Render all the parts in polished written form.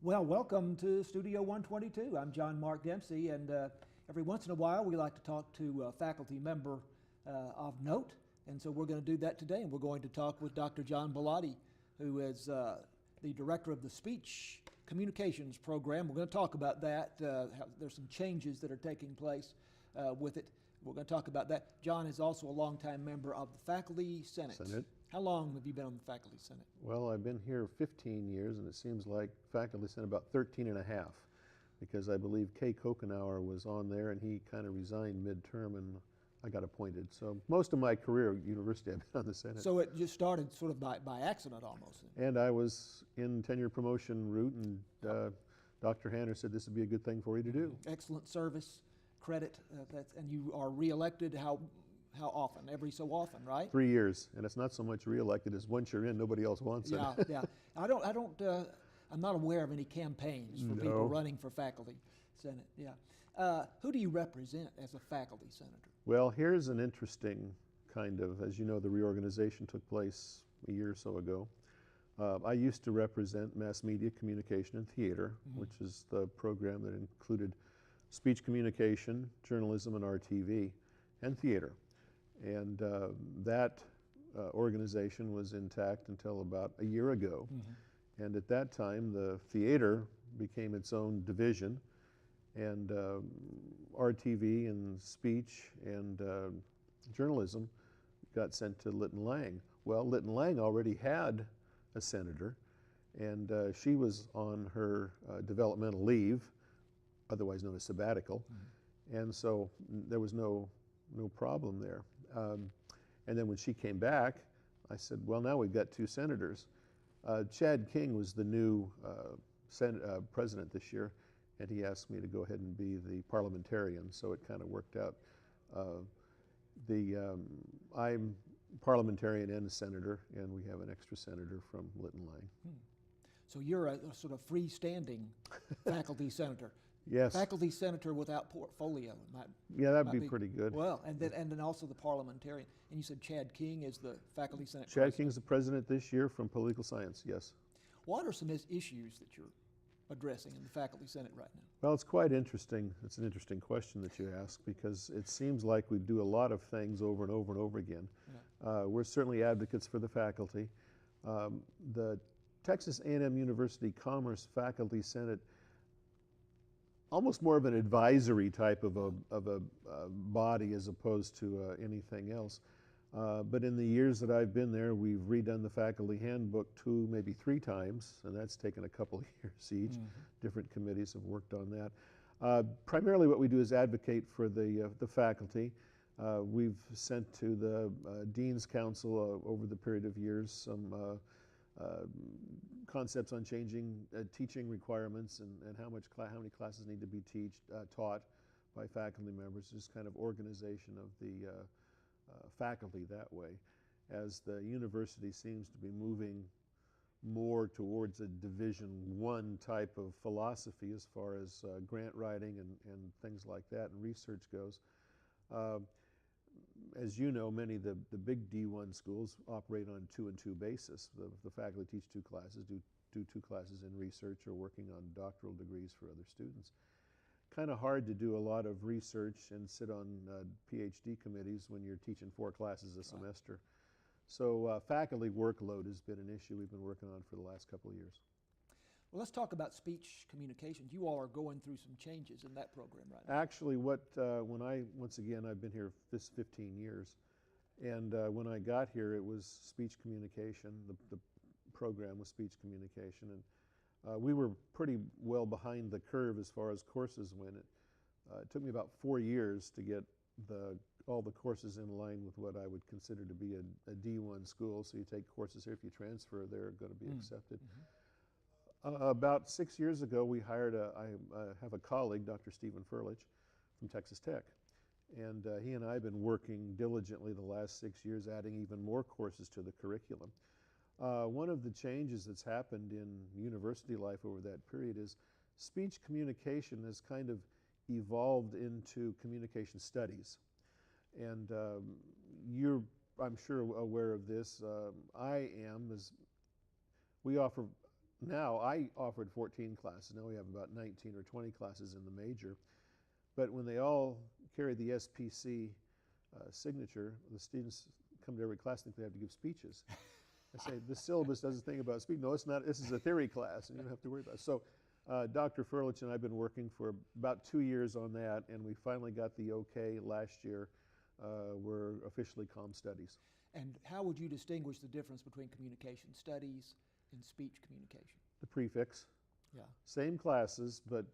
Well, welcome to Studio 122. I'm John Mark Dempsey, and every once in a while we like to talk to a faculty member of note, and so we're going to do that today, and we're going to talk with Dr. John Ballotti, who is the director of the Speech Communications Program. We're going to talk about that. There's some changes that are taking place with it. We're going to talk about that. John is also a longtime member of the Faculty Senate. How long have you been on the Faculty Senate? Well, I've been here 15 years, and it seems like Faculty Senate about 13 and a half, because I believe Kay Kokenauer was on there, and he kind of resigned midterm, and I got appointed. So most of my career at university, I've been on the Senate. So it just started sort of by accident almost. And I was in tenure promotion route, and Dr. Hanner said this would be a good thing for you to do. Excellent service, credit, and you are reelected how often? Every so often, right? 3 years, and it's not so much reelected as once you're in, nobody else wants it. Yeah. I'm not aware of any campaigns for people running for Faculty Senate. Yeah. Who do you represent as a faculty senator? Well, here's an interesting kind of, as you know, the reorganization took place a year or so ago. I used to represent mass media communication and theater, which is the program that included speech communication, journalism, and RTV, and theater. And that organization was intact until about a year ago. And at that time, the theater became its own division, and RTV and speech and journalism got sent to Litton Lang. Well, Litton Lang already had a senator, and she was on her developmental leave, otherwise known as sabbatical, and so there was no problem there. And then when she came back, I said, well, now we've got two senators. Chad King was the new president this year, and he asked me to go ahead and be the parliamentarian, so it kind of worked out. I'm parliamentarian and a senator, and we have an extra senator from Litton Lang. So you're a sort of freestanding faculty senator. Yes. Faculty senator without portfolio. Yeah, that'd be pretty good. Well, and then also the parliamentarian. And you said Chad King is the faculty senate president. Chad King's the president this year from political science, yes. What are some issues that you're addressing in the faculty senate right now? Well, it's quite interesting. It's an interesting question that you ask, because it seems like we do a lot of things over and over and over again. Yeah. We're certainly advocates for the faculty. The Texas A&M University Commerce Faculty Senate, almost more of an advisory type of a body as opposed to anything else. But in the years that I've been there, we've redone the faculty handbook 2, maybe 3 times, and that's taken a couple of years each. Different committees have worked on that. Primarily what we do is advocate for the faculty. We've sent to the Dean's Council over the period of years some concepts on changing teaching requirements and how many classes need to be taught by faculty members, just kind of organization of the faculty that way, as the university seems to be moving more towards a Division I type of philosophy as far as grant writing and things like that and research goes. As you know, many of the big D1 schools operate on 2-and-2 basis. The faculty teach 2 classes, do 2 classes in research or working on doctoral degrees for other students. Kind of hard to do a lot of research and sit on PhD committees when you're teaching 4 classes a semester. So faculty workload has been an issue we've been working on for the last couple of years. Well, let's talk about speech communications. You all are going through some changes in that program right now. Actually, once again, I've been here 15 years, and when I got here, it was speech communication. The program was speech communication, and we were pretty well behind the curve as far as courses went. It took me about 4 years to get all the courses in line with what I would consider to be a D1 school. So you take courses here, if you transfer, they're going to be accepted. About 6 years ago, we hired I have a colleague, Dr. Stephen Furlich, from Texas Tech. And he and I have been working diligently the last 6 years, adding even more courses to the curriculum. One of the changes that's happened in university life over that period is speech communication has kind of evolved into communication studies. And you're, I'm sure, aware of this. I am, as we offer now I offered 14 classes. Now we have about 19 or 20 classes in the major. But when they all carry the SPC signature, the students come to every class and think they have to give speeches. I say, the syllabus doesn't think about speech. No, it's not. This is a theory class, and you don't have to worry about it. So Dr. Furlich and I have been working for about 2 years on that, and we finally got the okay last year. We're officially comm studies. And how would you distinguish the difference between communication studies and speech communication? The prefix. Yeah. Same classes, but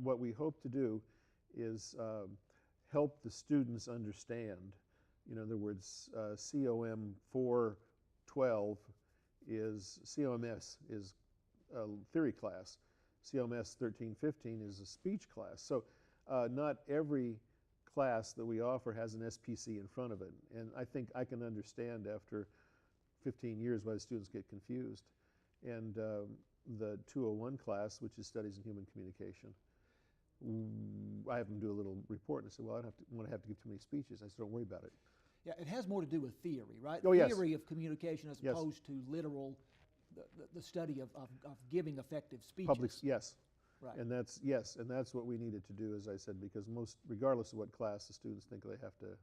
what we hope to do is help the students understand. In other words, COM 412 is, COMS is a theory class. COMS 1315 is a speech class. So not every class that we offer has an SPC in front of it. And I think I can understand after 15 years why the students get confused. And the 201 class, which is Studies in Human Communication, I have them do a little report, and I said, well, I don't want to have to give too many speeches. I said, don't worry about it. Yeah, it has more to do with theory, right? Oh, yes. Theory of communication as Yes. opposed to literal, the study of giving effective speeches. Yes. Right. And that's, yes, and that's what we needed to do, as I said, because regardless of what class, the students think they have to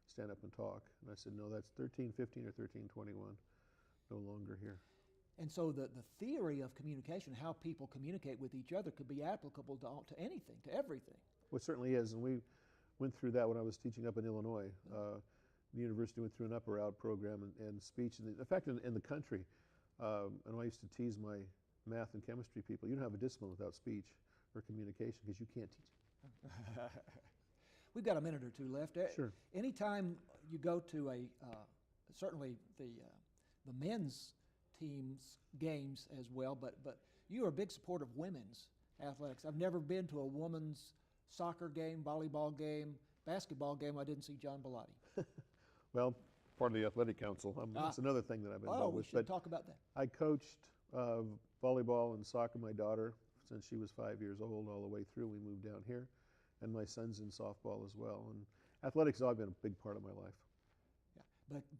stand up and talk. And I said, no, that's 1315 or 1321, no longer here. And so the theory of communication, how people communicate with each other, could be applicable to anything, to everything. Well, it certainly is, and we went through that when I was teaching up in Illinois. The university went through an up or out program and speech. And in fact, in the country, and I used to tease my math and chemistry people, you don't have a discipline without speech or communication because you can't teach it. We've got a minute or two left. Sure. Anytime you go to certainly the men's teams games as well, but you are a big supporter of women's athletics. I've never been to a women's soccer game, volleyball game, basketball game. I didn't see John Ballotti. Well, part of the athletic council. That's another thing that I've been involved with. We should talk about that. I coached volleyball and soccer my daughter since she was 5 years old all the way through. We moved down here, and my son's in softball as well. And athletics has always been a big part of my life.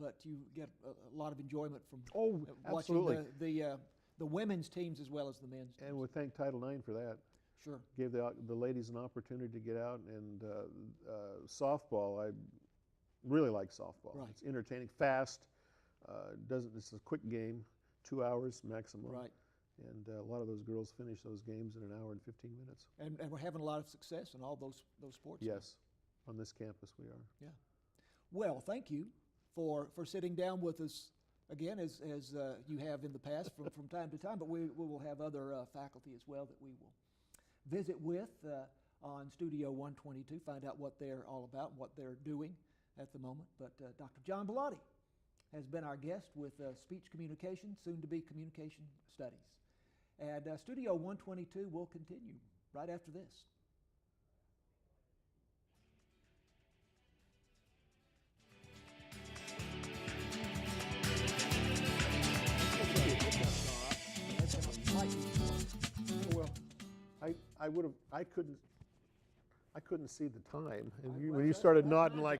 But you get a lot of enjoyment from absolutely. watching the women's teams as well as the men's teams. And we thank Title IX for that. Sure. Gave the ladies an opportunity to get out, and softball, I really like softball. Right. It's entertaining, fast, it's a quick game, 2 hours maximum. Right. And a lot of those girls finish those games in an hour and 15 minutes. And we're having a lot of success in all those sports. Yes, on this campus we are. Yeah. Well, thank you for sitting down with us again, as you have in the past from time to time, but we will have other faculty as well that we will visit with on Studio 122, find out what they're all about, what they're doing at the moment. But Dr. John Ballotti has been our guest with speech communication, soon to be communication studies. And Studio 122 will continue right after this. Well, I couldn't see the time, and when you that's started fine. nodding like